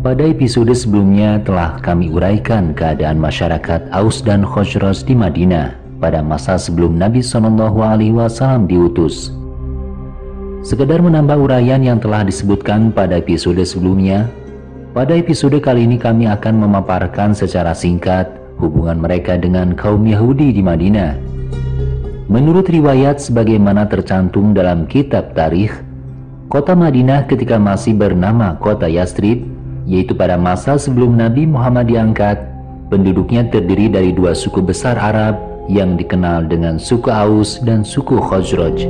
Pada episode sebelumnya telah kami uraikan keadaan masyarakat Aus dan Khazraj di Madinah pada masa sebelum Nabi SAW diutus. Sekedar menambah uraian yang telah disebutkan pada episode sebelumnya, pada episode kali ini kami akan memaparkan secara singkat hubungan mereka dengan kaum Yahudi di Madinah. Menurut riwayat sebagaimana tercantum dalam kitab tarikh, kota Madinah ketika masih bernama kota Yathrib, yaitu pada masa sebelum Nabi Muhammad diangkat, penduduknya terdiri dari dua suku besar Arab yang dikenal dengan suku Aus dan suku Khazraj.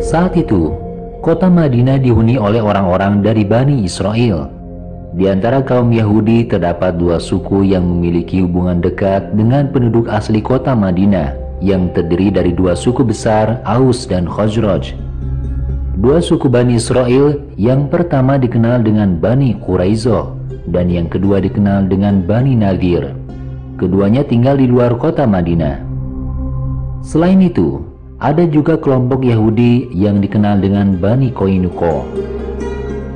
Saat itu, kota Madinah dihuni oleh orang-orang dari Bani Israel. Di antara kaum Yahudi terdapat dua suku yang memiliki hubungan dekat dengan penduduk asli kota Madinah yang terdiri dari dua suku besar Aus dan Khazraj. Dua suku Bani Israel, yang pertama dikenal dengan Bani Quraizoh dan yang kedua dikenal dengan Bani Nadir. Keduanya tinggal di luar kota Madinah. Selain itu, ada juga kelompok Yahudi yang dikenal dengan Bani Qainuqa.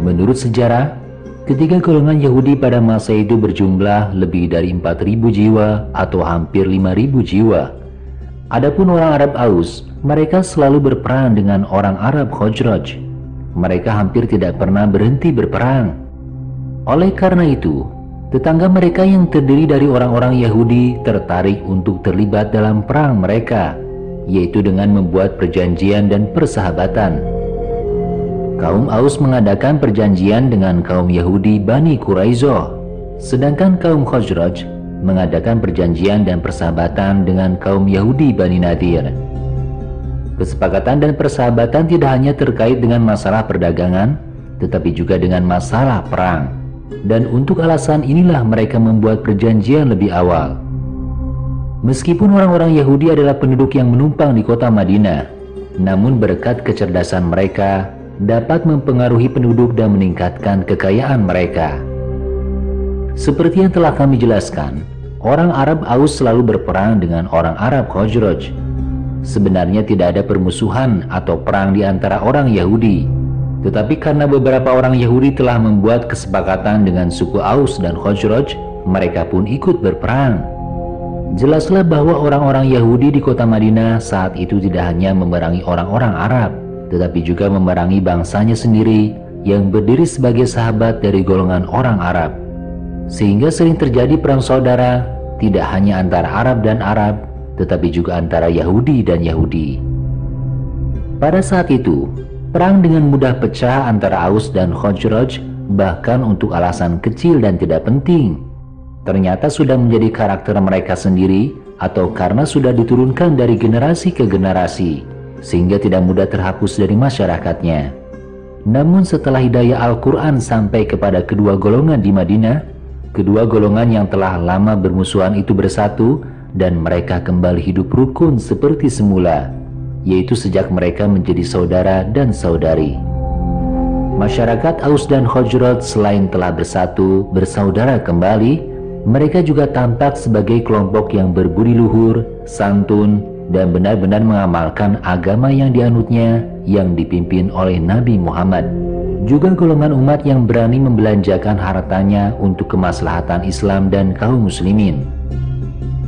Menurut sejarah, ketiga golongan Yahudi pada masa itu berjumlah lebih dari 4.000 jiwa atau hampir 5.000 jiwa. Adapun orang Arab Aus, mereka selalu berperang dengan orang Arab Khazraj. Mereka hampir tidak pernah berhenti berperang. Oleh karena itu, tetangga mereka yang terdiri dari orang-orang Yahudi tertarik untuk terlibat dalam perang mereka, yaitu dengan membuat perjanjian dan persahabatan. Kaum Aus mengadakan perjanjian dengan kaum Yahudi Bani Quraizoh, sedangkan kaum Khazraj mengadakan perjanjian dan persahabatan dengan kaum Yahudi Bani Nadir. Kesepakatan dan persahabatan tidak hanya terkait dengan masalah perdagangan, tetapi juga dengan masalah perang. Dan untuk alasan inilah mereka membuat perjanjian lebih awal. Meskipun orang-orang Yahudi adalah penduduk yang menumpang di kota Madinah, namun berkat kecerdasan mereka dapat mempengaruhi penduduk dan meningkatkan kekayaan mereka. Seperti yang telah kami jelaskan, orang Arab Aus selalu berperang dengan orang Arab Khazraj. Sebenarnya tidak ada permusuhan atau perang di antara orang Yahudi, tetapi karena beberapa orang Yahudi telah membuat kesepakatan dengan suku Aus dan Khazraj, mereka pun ikut berperang. Jelaslah bahwa orang-orang Yahudi di kota Madinah saat itu tidak hanya memerangi orang-orang Arab, tetapi juga memerangi bangsanya sendiri yang berdiri sebagai sahabat dari golongan orang Arab. Sehingga sering terjadi perang saudara, tidak hanya antara Arab dan Arab, tetapi juga antara Yahudi dan Yahudi. Pada saat itu, perang dengan mudah pecah antara Aus dan Khazraj, bahkan untuk alasan kecil dan tidak penting. Ternyata sudah menjadi karakter mereka sendiri, atau karena sudah diturunkan dari generasi ke generasi, sehingga tidak mudah terhapus dari masyarakatnya. Namun setelah hidayah Al-Quran sampai kepada kedua golongan di Madinah, kedua golongan yang telah lama bermusuhan itu bersatu dan mereka kembali hidup rukun seperti semula, yaitu sejak mereka menjadi saudara dan saudari. Masyarakat Aus dan Khazraj selain telah bersatu, bersaudara kembali, mereka juga tampak sebagai kelompok yang berbudi luhur, santun, dan benar-benar mengamalkan agama yang dianutnya yang dipimpin oleh Nabi Muhammad. Juga golongan umat yang berani membelanjakan hartanya untuk kemaslahatan Islam dan kaum muslimin.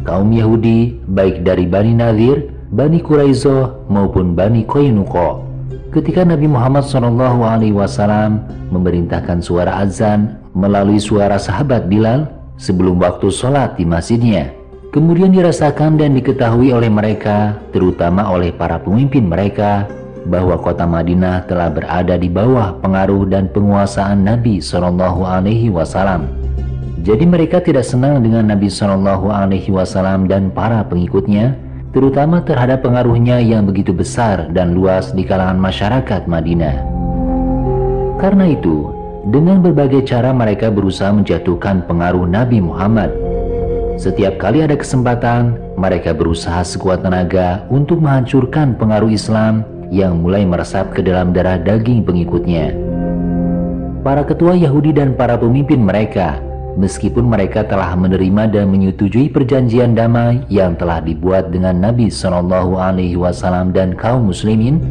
Kaum Yahudi, baik dari Bani Nadir, Bani Quraizoh maupun Bani Qainuqa, ketika Nabi Muhammad SAW memerintahkan suara azan melalui suara sahabat Bilal sebelum waktu sholat di masjidnya, kemudian dirasakan dan diketahui oleh mereka, terutama oleh para pemimpin mereka, bahwa kota Madinah telah berada di bawah pengaruh dan penguasaan Nabi SAW. Jadi mereka tidak senang dengan Nabi SAW dan para pengikutnya, terutama terhadap pengaruhnya yang begitu besar dan luas di kalangan masyarakat Madinah. Karena itu, dengan berbagai cara mereka berusaha menjatuhkan pengaruh Nabi Muhammad. Setiap kali ada kesempatan, mereka berusaha sekuat tenaga untuk menghancurkan pengaruh Islam yang mulai meresap ke dalam darah daging pengikutnya. Para ketua Yahudi dan para pemimpin mereka, meskipun mereka telah menerima dan menyetujui perjanjian damai yang telah dibuat dengan Nabi SAW dan kaum muslimin,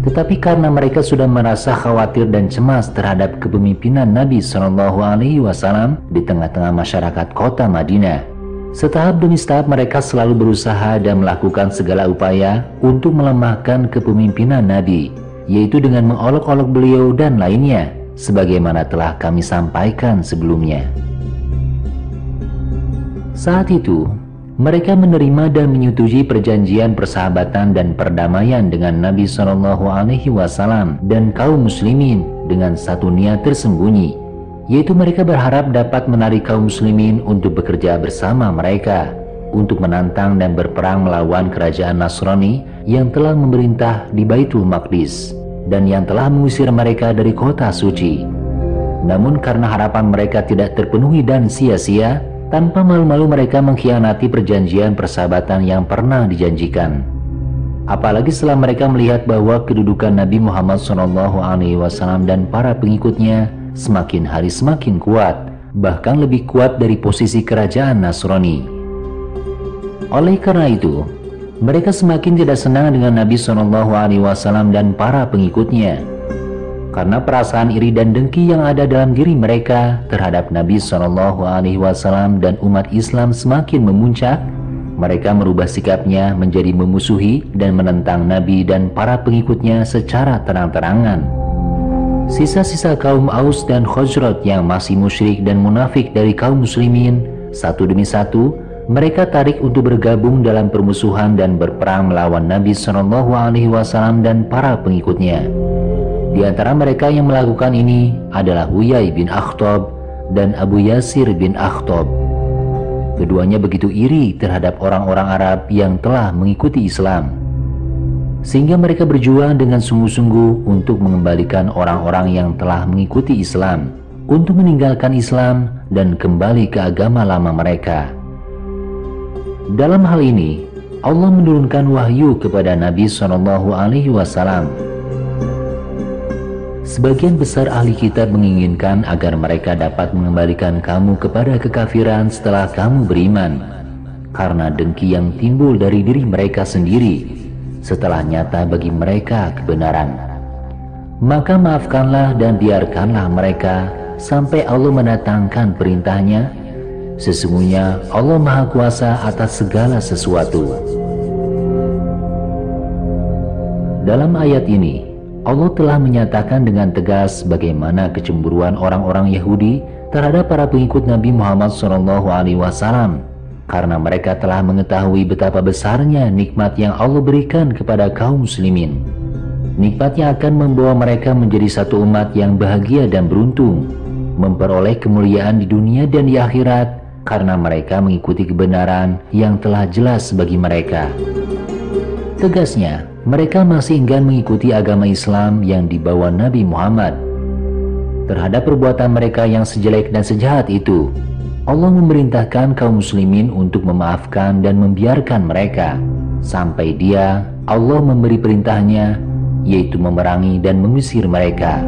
Tetapi karena mereka sudah merasa khawatir dan cemas terhadap kepemimpinan Nabi SAW di tengah-tengah masyarakat kota Madinah, setahap demi setahap mereka selalu berusaha dan melakukan segala upaya untuk melemahkan kepemimpinan Nabi, yaitu dengan mengolok-olok beliau dan lainnya, sebagaimana telah kami sampaikan sebelumnya. Saat itu, mereka menerima dan menyetujui perjanjian persahabatan dan perdamaian dengan Nabi SAW dan kaum muslimin dengan satu niat tersembunyi, yaitu mereka berharap dapat menarik kaum muslimin untuk bekerja bersama mereka untuk menantang dan berperang melawan kerajaan Nasrani yang telah memerintah di Baitul Maqdis dan yang telah mengusir mereka dari kota suci. Namun karena harapan mereka tidak terpenuhi dan sia-sia, tanpa malu-malu mereka mengkhianati perjanjian persahabatan yang pernah dijanjikan. Apalagi setelah mereka melihat bahwa kedudukan Nabi Muhammad SAW dan para pengikutnya semakin hari semakin kuat, bahkan lebih kuat dari posisi kerajaan Nasrani. Oleh karena itu, mereka semakin tidak senang dengan Nabi SAW dan para pengikutnya, karena perasaan iri dan dengki yang ada dalam diri mereka terhadap Nabi SAW dan umat Islam semakin memuncak. Mereka merubah sikapnya menjadi memusuhi dan menentang Nabi dan para pengikutnya secara terang-terangan. Sisa-sisa kaum Aus dan Khazraj yang masih musyrik dan munafik dari kaum muslimin, satu demi satu mereka tarik untuk bergabung dalam permusuhan dan berperang melawan Nabi SAW dan para pengikutnya. Di antara mereka yang melakukan ini adalah Huyai bin Akhtab dan Abu Yasir bin Akhtab. Keduanya begitu iri terhadap orang-orang Arab yang telah mengikuti Islam, sehingga mereka berjuang dengan sungguh-sungguh untuk mengembalikan orang-orang yang telah mengikuti Islam untuk meninggalkan Islam dan kembali ke agama lama mereka. Dalam hal ini, Allah menurunkan wahyu kepada Nabi SAW. Sebagian besar ahli kitab menginginkan agar mereka dapat mengembalikan kamu kepada kekafiran setelah kamu beriman, karena dengki yang timbul dari diri mereka sendiri setelah nyata bagi mereka kebenaran. Maka maafkanlah dan biarkanlah mereka sampai Allah mendatangkan perintahnya. Sesungguhnya Allah Maha Kuasa atas segala sesuatu. Dalam ayat ini, Allah telah menyatakan dengan tegas bagaimana kecemburuan orang-orang Yahudi terhadap para pengikut Nabi Muhammad SAW, karena mereka telah mengetahui betapa besarnya nikmat yang Allah berikan kepada kaum muslimin. Nikmat yang akan membawa mereka menjadi satu umat yang bahagia dan beruntung, memperoleh kemuliaan di dunia dan di akhirat, karena mereka mengikuti kebenaran yang telah jelas bagi mereka. Tegasnya, mereka masih enggan mengikuti agama Islam yang dibawa Nabi Muhammad. Terhadap perbuatan mereka yang sejelek dan sejahat itu, Allah memerintahkan kaum muslimin untuk memaafkan dan membiarkan mereka, sampai Allah memberi perintahnya, yaitu memerangi dan mengusir mereka.